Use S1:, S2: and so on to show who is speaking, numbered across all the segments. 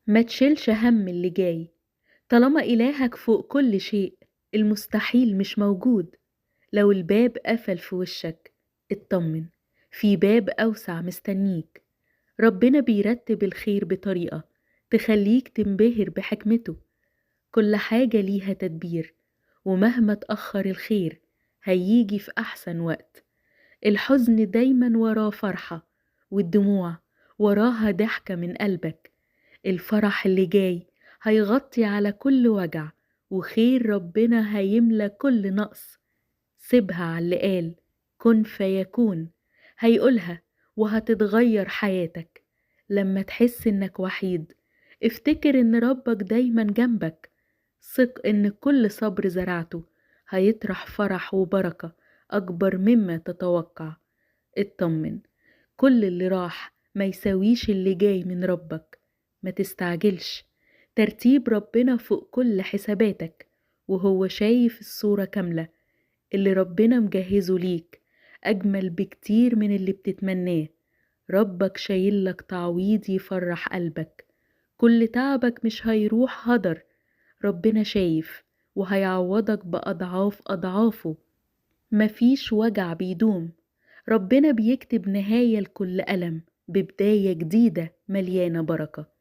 S1: ما تشيلش هم اللي جاي. طالما إلهك فوق كل شيء، المستحيل مش موجود. لو الباب قفل في وشك، اطمن، في باب أوسع مستنيك. ربنا بيرتب الخير بطريقة تخليك تنبهر بحكمته. كل حاجة ليها تدبير، ومهما تأخر الخير هيجي في أحسن وقت. الحزن دايما وراه فرحة، والدموع وراها ضحكة من قلبك. الفرح اللي جاي هيغطي على كل وجع، وخير ربنا هيملى كل نقص. سيبها على اللي قال كن فيكون، هيقولها وهتتغير حياتك. لما تحس انك وحيد، افتكر ان ربك دايما جنبك. ثق ان كل صبر زرعته هيطرح فرح وبركة اكبر مما تتوقع. اطمن، كل اللي راح ما يساويش اللي جاي من ربك. ما تستعجلش، ترتيب ربنا فوق كل حساباتك، وهو شايف الصورة كاملة. اللي ربنا مجهزه ليك أجمل بكتير من اللي بتتمناه. ربك شايلك تعويض يفرح قلبك. كل تعبك مش هيروح هدر، ربنا شايف وهيعوضك بأضعاف أضعافه. مفيش وجع بيدوم، ربنا بيكتب نهاية لكل ألم ببداية جديدة مليانة بركة.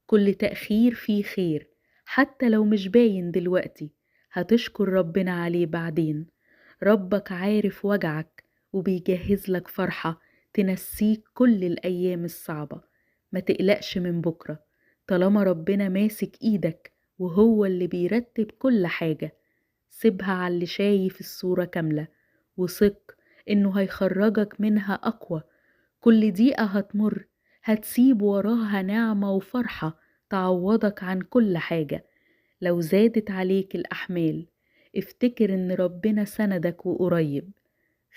S1: كل تأخير فيه خير، حتى لو مش باين دلوقتي هتشكر ربنا عليه بعدين. ربك عارف وجعك وبيجهز لك فرحة تنسيك كل الأيام الصعبة. ما تقلقش من بكرة، طالما ربنا ماسك إيدك وهو اللي بيرتب كل حاجة. سيبها على اللي شايف الصورة كاملة، وثق إنه هيخرجك منها أقوى. كل دقيقة هتمر هتسيب وراها نعمة وفرحة تعوضك عن كل حاجة. لو زادت عليك الأحمال، افتكر إن ربنا سندك وقريب.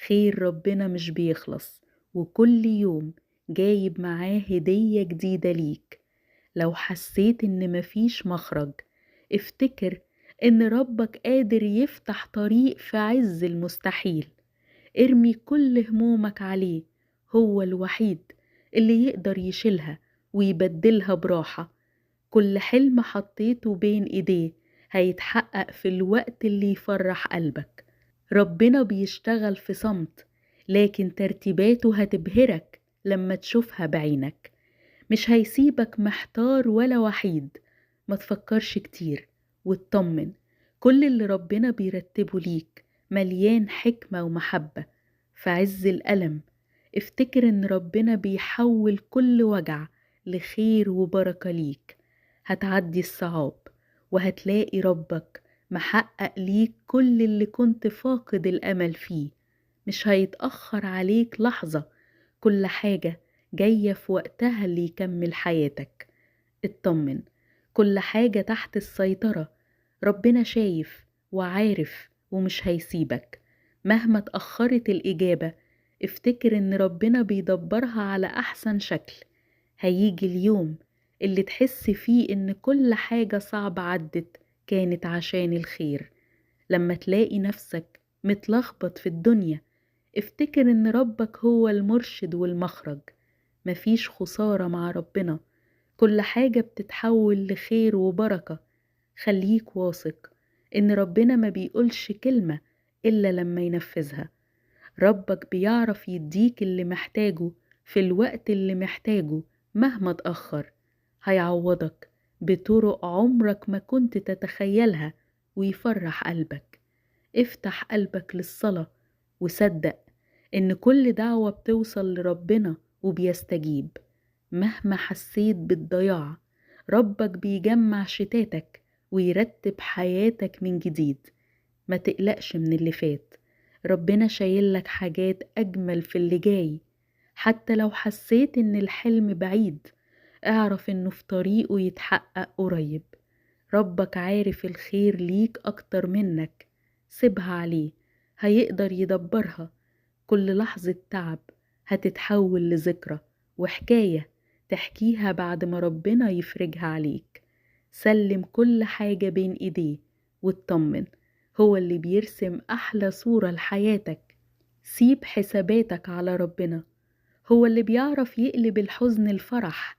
S1: خير ربنا مش بيخلص، وكل يوم جايب معاه هدية جديدة ليك. لو حسيت إن مفيش مخرج، افتكر إن ربك قادر يفتح طريق في عز المستحيل. ارمي كل همومك عليه، هو الوحيد اللي يقدر يشيلها ويبدلها براحة. كل حلم حطيته بين ايديه هيتحقق في الوقت اللي يفرح قلبك. ربنا بيشتغل في صمت، لكن ترتيباته هتبهرك لما تشوفها بعينك. مش هيسيبك محتار ولا وحيد. ما تفكرش كتير واطمن، كل اللي ربنا بيرتبه ليك مليان حكمة ومحبة. في عز الألم افتكر ان ربنا بيحول كل وجع لخير وبركة ليك. هتعدي الصعاب وهتلاقي ربك محقق ليك كل اللي كنت فاقد الأمل فيه. مش هيتأخر عليك لحظة، كل حاجة جاية في وقتها اللي يكمل حياتك. اطمن، كل حاجة تحت السيطرة. ربنا شايف وعارف ومش هيسيبك. مهما اتأخرت الإجابة، افتكر ان ربنا بيدبرها على أحسن شكل. هيجي اليوم اللي تحس فيه ان كل حاجة صعبة عدت كانت عشان الخير. لما تلاقي نفسك متلخبط في الدنيا، افتكر ان ربك هو المرشد والمخرج. مفيش خسارة مع ربنا، كل حاجة بتتحول لخير وبركة. خليك واثق ان ربنا ما بيقولش كلمة إلا لما ينفذها. ربك بيعرف يديك اللي محتاجه في الوقت اللي محتاجه. مهما تأخر هيعوضك بطرق عمرك ما كنت تتخيلها، ويفرح قلبك. افتح قلبك للصلاة، وصدق إن كل دعوة بتوصل لربنا وبيستجيب. مهما حسيت بالضياع، ربك بيجمع شتاتك ويرتب حياتك من جديد. ما تقلقش من اللي فات، ربنا شايلك حاجات أجمل في اللي جاي. حتى لو حسيت إن الحلم بعيد، اعرف إنه في طريقه يتحقق قريب. ربك عارف الخير ليك أكتر منك. سيبها عليه، هيقدر يدبرها. كل لحظة تعب هتتحول لذكرى وحكاية تحكيها بعد ما ربنا يفرجها عليك. سلم كل حاجة بين ايديه واطمن، هو اللي بيرسم أحلى صورة لحياتك. سيب حساباتك على ربنا، هو اللي بيعرف يقلب الحزن الفرح.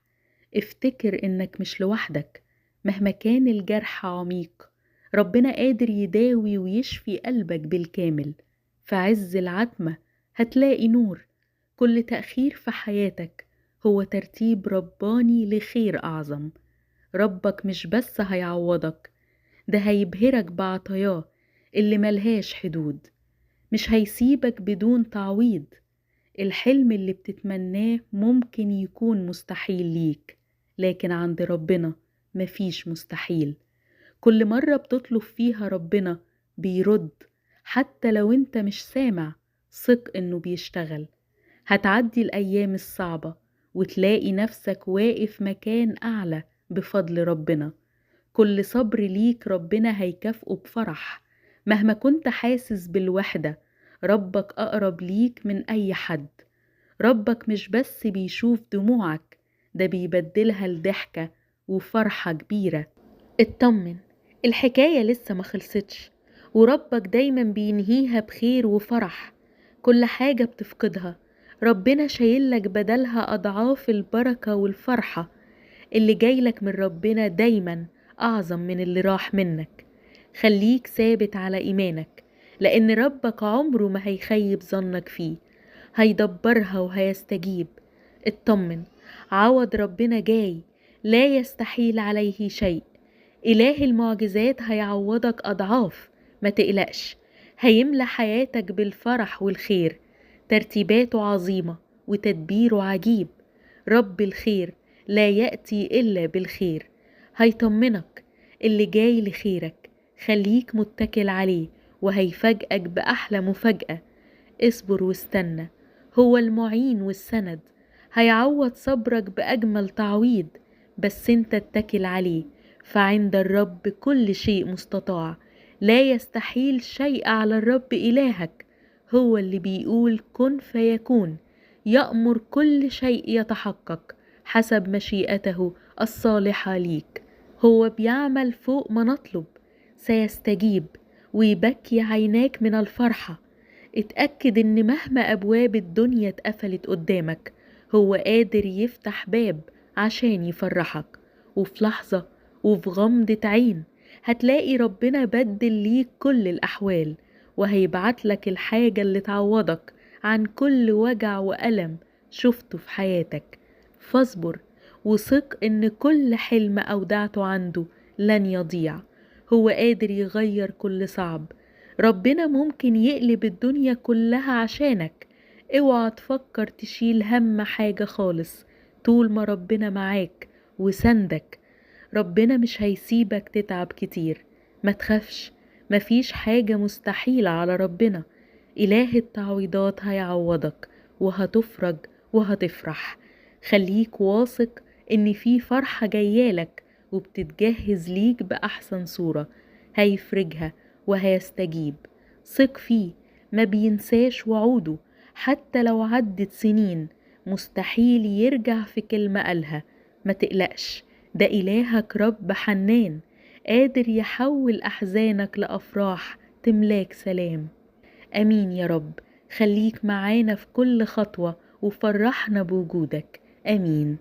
S1: افتكر إنك مش لوحدك، مهما كان الجرح عميق ربنا قادر يداوي ويشفي قلبك بالكامل. في عز العتمة هتلاقي نور. كل تأخير في حياتك هو ترتيب رباني لخير أعظم. ربك مش بس هيعوضك، ده هيبهرك بعطاياه اللي ملهاش حدود. مش هيسيبك بدون تعويض. الحلم اللي بتتمناه ممكن يكون مستحيل ليك، لكن عند ربنا مفيش مستحيل. كل مرة بتطلب فيها ربنا بيرد، حتى لو انت مش سامع. ثق انه بيشتغل. هتعدي الأيام الصعبة وتلاقي نفسك واقف مكان أعلى بفضل ربنا. كل صبر ليك ربنا هيكافئه بفرح. مهما كنت حاسس بالوحدة ربك أقرب ليك من أي حد. ربك مش بس بيشوف دموعك، ده بيبدلها لضحكة وفرحة كبيرة. اطمن، الحكاية لسه ما خلصتش، وربك دايما بينهيها بخير وفرح. كل حاجة بتفقدها ربنا شايلك بدلها أضعاف البركة والفرحة. اللي جايلك من ربنا دايما أعظم من اللي راح منك. خليك ثابت على إيمانك، لأن ربك عمره ما هيخيب ظنك فيه. هيدبرها وهيستجيب. اطمن، عوض ربنا جاي، لا يستحيل عليه شيء. إله المعجزات هيعوضك أضعاف. ما تقلقش، هيملى حياتك بالفرح والخير. ترتيباته عظيمة وتدبيره عجيب. رب الخير لا يأتي إلا بالخير. هيطمنك، اللي جاي لخيرك. خليك متكل عليه وهيفاجئك بأحلى مفاجأة. اصبر واستنى، هو المعين والسند. هيعوض صبرك بأجمل تعويض. بس انت اتكل عليه، فعند الرب كل شيء مستطاع. لا يستحيل شيء على الرب إلهك. هو اللي بيقول كن فيكون. يأمر كل شيء يتحقق حسب مشيئته الصالحة ليك. هو بيعمل فوق ما نطلب. سيستجيب ويبكي عيناك من الفرحة. اتأكد ان مهما أبواب الدنيا اتقفلت قدامك هو قادر يفتح باب عشان يفرحك. وفي لحظة وفي غمضة عين هتلاقي ربنا بدل ليك كل الأحوال، وهيبعتلك الحاجة اللي تعوضك عن كل وجع وألم شفته في حياتك. فاصبر وثق إن كل حلم أودعته عنده لن يضيع. هو قادر يغير كل صعب. ربنا ممكن يقلب الدنيا كلها عشانك. اوعى تفكر تشيل هم حاجة خالص طول ما ربنا معاك وسندك. ربنا مش هيسيبك تتعب كتير. ما تخافش، مفيش حاجة مستحيلة على ربنا. إله التعويضات هيعوضك وهتفرج وهتفرح. خليك واثق إن في فرحة جايالك وبتتجهز ليك بأحسن صورة. هيفرجها وهيستجيب. ثق فيه، ما بينساش وعوده. حتى لو عدت سنين مستحيل يرجع في كلمة قالها. ما تقلقش، ده إلهك رب حنان، قادر يحول أحزانك لأفراح تملاك سلام. أمين يا رب. خليك معانا في كل خطوة وفرحنا بوجودك. أمين.